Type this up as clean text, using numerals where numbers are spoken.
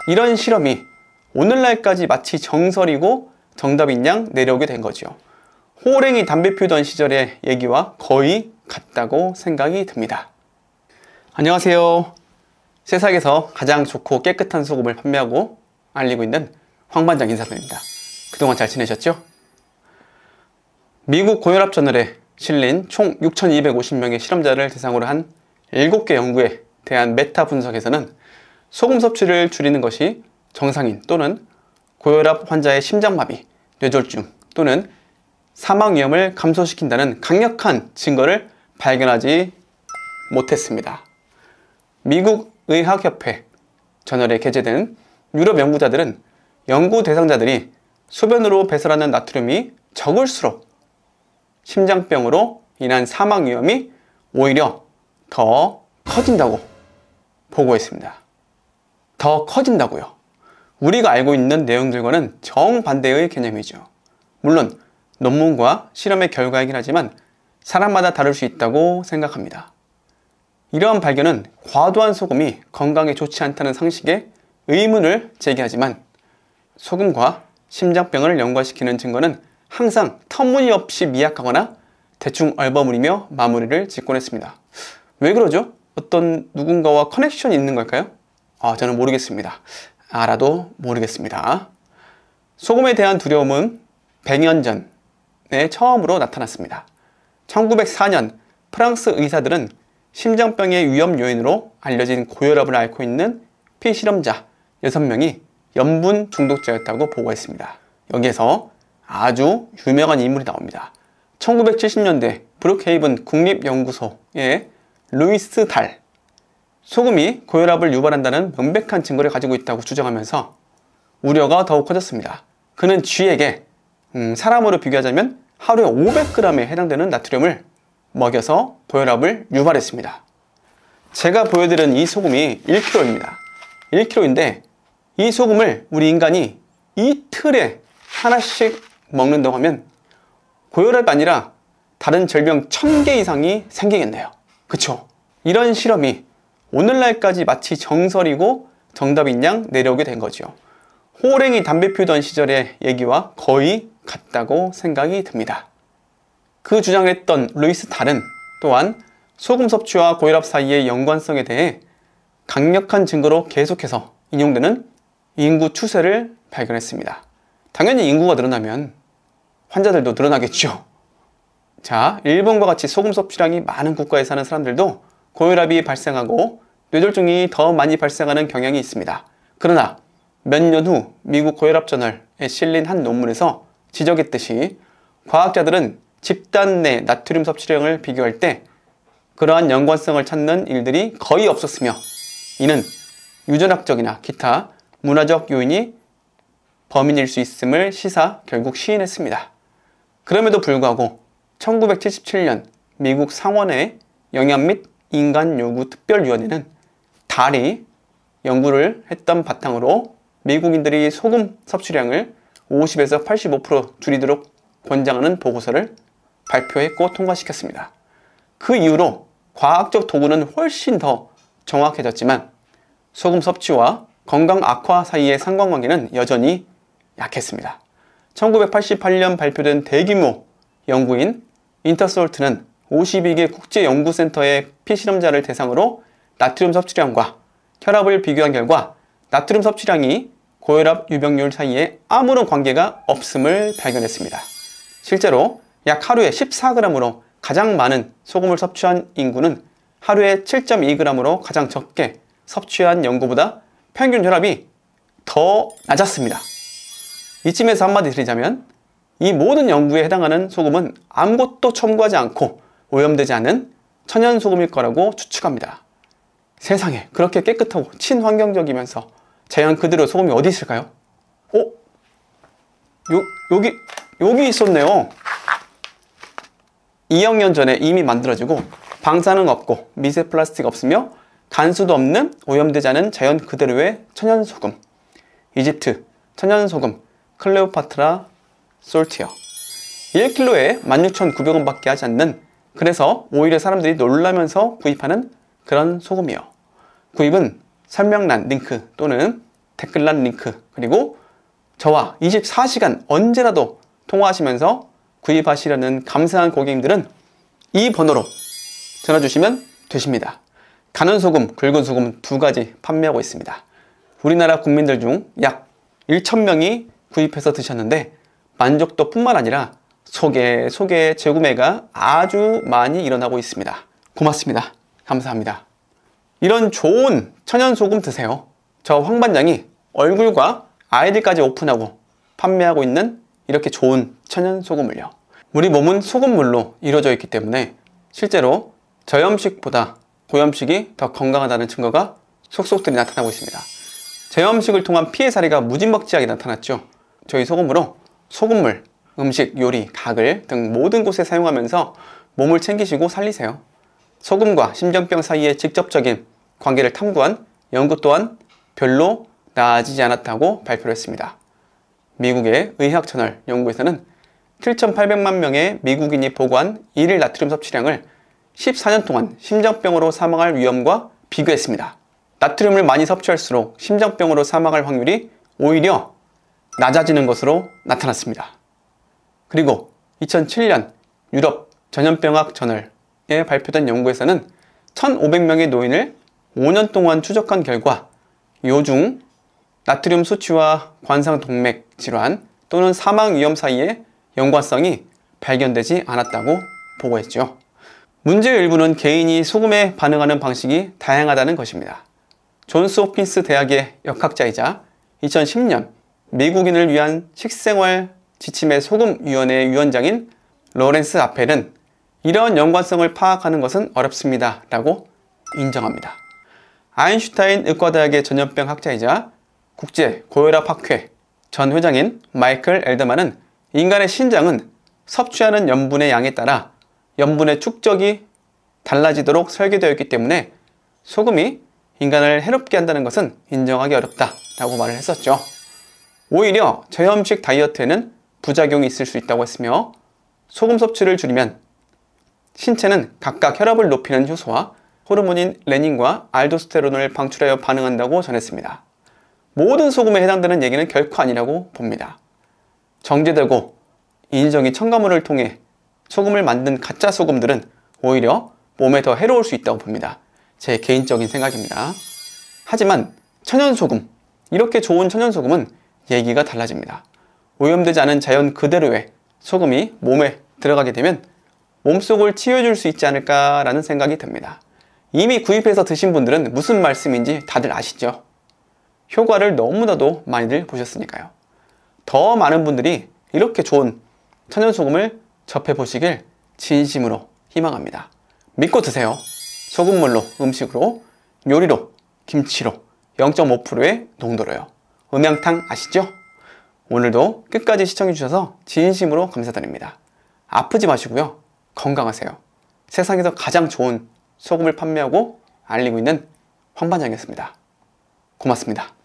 이런 실험이 오늘날까지 마치 정설이고 정답인 양 내려오게 된 거죠. 호랭이 담배 피우던 시절의 얘기와 거의 같다고 생각이 듭니다. 안녕하세요. 세상에서 가장 좋고 깨끗한 소금을 판매하고 알리고 있는 황반장 인사드립니다. 그동안 잘 지내셨죠? 미국 고혈압 저널에 실린 총 6,250명의 실험자를 대상으로 한 7개 연구에 대한 메타 분석에서는 소금 섭취를 줄이는 것이 정상인 또는 고혈압 환자의 심장마비, 뇌졸중 또는 사망 위험을 감소시킨다는 강력한 증거를 발견하지 못했습니다. 미국 의학협회 저널에 게재된 유럽 연구자들은 연구 대상자들이 소변으로 배설하는 나트륨이 적을수록 심장병으로 인한 사망 위험이 오히려 더 커진다고 보고했습니다. 더 커진다고요. 우리가 알고 있는 내용들과는 정반대의 개념이죠. 물론 논문과 실험의 결과이긴 하지만 사람마다 다를 수 있다고 생각합니다. 이러한 발견은 과도한 소금이 건강에 좋지 않다는 상식에 의문을 제기하지만 소금과 심장병을 연관시키는 증거는 항상 터무니없이 미약하거나 대충 얼버무리며 마무리를 짓곤 했습니다. 왜 그러죠? 어떤 누군가와 커넥션이 있는 걸까요? 저는 모르겠습니다. 알아도 모르겠습니다. 소금에 대한 두려움은 100년 전에 처음으로 나타났습니다. 1904년 프랑스 의사들은 심장병의 위험 요인으로 알려진 고혈압을 앓고 있는 피실험자 6명이 염분 중독자였다고 보고했습니다. 여기에서 아주 유명한 인물이 나옵니다. 1970년대 브룩헤이븐 국립연구소의 루이스 달. 소금이 고혈압을 유발한다는 명백한 증거를 가지고 있다고 주장하면서 우려가 더욱 커졌습니다. 그는 쥐에게 사람으로 비교하자면 하루에 500g에 해당되는 나트륨을 먹여서 고혈압을 유발했습니다. 제가 보여드린 이 소금이 1kg입니다. 1kg인데 이 소금을 우리 인간이 이틀에 하나씩 먹는다고 하면 고혈압이 아니라 다른 질병 1000개 이상이 생기겠네요. 그쵸? 이런 실험이 오늘날까지 마치 정설이고 정답인 양 내려오게 된 거죠. 호랭이 담배 피우던 시절의 얘기와 거의 같다고 생각이 듭니다. 그 주장을 했던 루이스 달은 또한 소금 섭취와 고혈압 사이의 연관성에 대해 강력한 증거로 계속해서 인용되는 인구 추세를 발견했습니다. 당연히 인구가 늘어나면 환자들도 늘어나겠죠. 자, 일본과 같이 소금 섭취량이 많은 국가에 사는 사람들도 고혈압이 발생하고 뇌졸중이 더 많이 발생하는 경향이 있습니다. 그러나 몇 년 후 미국 고혈압 저널에 실린 한 논문에서 지적했듯이 과학자들은 집단 내 나트륨 섭취량을 비교할 때 그러한 연관성을 찾는 일들이 거의 없었으며 이는 유전학적이나 기타 문화적 요인이 범인일 수 있음을 결국 시인했습니다. 그럼에도 불구하고 1977년 미국 상원의 영양 및 인간 요구 특별위원회는 달이 연구를 했던 바탕으로 미국인들이 소금 섭취량을 50에서 85% 줄이도록 권장하는 보고서를 발표했고 통과시켰습니다. 그 이후로 과학적 도구는 훨씬 더 정확해졌지만 소금 섭취와 건강 악화 사이의 상관관계는 여전히 약했습니다. 1988년 발표된 대규모 연구인 인터솔트는 52개 국제연구센터의 피실험자를 대상으로 나트륨 섭취량과 혈압을 비교한 결과 나트륨 섭취량이 고혈압 유병률 사이에 아무런 관계가 없음을 발견했습니다. 실제로 약 하루에 14g으로 가장 많은 소금을 섭취한 인구는 하루에 7.2g으로 가장 적게 섭취한 연구보다 평균 혈압이 더 낮았습니다. 이쯤에서 한마디 드리자면 이 모든 연구에 해당하는 소금은 아무것도 첨가하지 않고 오염되지 않은 천연 소금일 거라고 추측합니다. 세상에 그렇게 깨끗하고 친환경적이면서 자연 그대로 소금이 어디 있을까요? 여기 있었네요. 2억 년 전에 이미 만들어지고 방사능 없고 미세 플라스틱 없으며 간수도 없는 오염되지 않은 자연 그대로의 천연소금. 이집트 천연소금 클레오파트라 솔티어 1kg에 16,900원 밖에 하지 않는, 그래서 오히려 사람들이 놀라면서 구입하는 그런 소금이요. 구입은 설명란 링크 또는 댓글란 링크, 그리고 저와 24시간 언제라도 통화하시면서 구입하시려는 감사한 고객님들은 이 번호로 전화 주시면 되십니다. 가는 소금, 굵은 소금 두 가지 판매하고 있습니다. 우리나라 국민들 중 약 1,000명이 구입해서 드셨는데 만족도 뿐만 아니라 소개, 재구매가 아주 많이 일어나고 있습니다. 고맙습니다. 감사합니다. 이런 좋은 천연소금 드세요. 저 황 반장이 얼굴과 아이디까지 오픈하고 판매하고 있는 이렇게 좋은 천연소금을요. 우리 몸은 소금물로 이루어져 있기 때문에 실제로 저염식보다 고염식이 더 건강하다는 증거가 속속들이 나타나고 있습니다. 저염식을 통한 피해 사례가 무지막지하게 나타났죠. 저희 소금으로 소금물, 음식, 요리, 가글 등 모든 곳에 사용하면서 몸을 챙기시고 살리세요. 소금과 심장병 사이의 직접적인 관계를 탐구한 연구 또한 별로 나아지지 않았다고 발표를 했습니다. 미국의 의학저널 연구에서는 7,800만 명의 미국인이 보고한 일일 나트륨 섭취량을 14년 동안 심장병으로 사망할 위험과 비교했습니다. 나트륨을 많이 섭취할수록 심장병으로 사망할 확률이 오히려 낮아지는 것으로 나타났습니다. 그리고 2007년 유럽 전염병학 저널에 발표된 연구에서는 1,500명의 노인을 5년 동안 추적한 결과 요중 나트륨 수치와 관상동맥 질환 또는 사망 위험 사이의 연관성이 발견되지 않았다고 보고했죠. 문제의 일부는 개인이 소금에 반응하는 방식이 다양하다는 것입니다. 존스 홉킨스 대학의 역학자이자 2010년 미국인을 위한 식생활 지침의 소금위원회 위원장인 로렌스 아펠은 이러한 연관성을 파악하는 것은 어렵습니다 라고 인정합니다. 아인슈타인 의과대학의 전염병 학자이자 국제 고혈압 학회 전 회장인 마이클 엘더만은 인간의 신장은 섭취하는 염분의 양에 따라 염분의 축적이 달라지도록 설계되어 있기 때문에 소금이 인간을 해롭게 한다는 것은 인정하기 어렵다 라고 말을 했었죠. 오히려 저염식 다이어트에는 부작용이 있을 수 있다고 했으며 소금 섭취를 줄이면 신체는 각각 혈압을 높이는 효소와 호르몬인 레닌과 알도스테론을 방출하여 반응한다고 전했습니다. 모든 소금에 해당되는 얘기는 결코 아니라고 봅니다. 정제되고 인위적인 첨가물을 통해 소금을 만든 가짜 소금들은 오히려 몸에 더 해로울 수 있다고 봅니다. 제 개인적인 생각입니다. 하지만 천연소금, 이렇게 좋은 천연소금은 얘기가 달라집니다. 오염되지 않은 자연 그대로의 소금이 몸에 들어가게 되면 몸속을 치유해줄 수 있지 않을까라는 생각이 듭니다. 이미 구입해서 드신 분들은 무슨 말씀인지 다들 아시죠? 효과를 너무나도 많이들 보셨으니까요. 더 많은 분들이 이렇게 좋은 천연소금을 접해보시길 진심으로 희망합니다. 믿고 드세요. 소금물로, 음식으로, 요리로, 김치로 0.5%의 농도로요. 음양탕 아시죠? 오늘도 끝까지 시청해주셔서 진심으로 감사드립니다. 아프지 마시고요. 건강하세요. 세상에서 가장 좋은 소금을 판매하고 알리고 있는 황 반장이었습니다. 고맙습니다.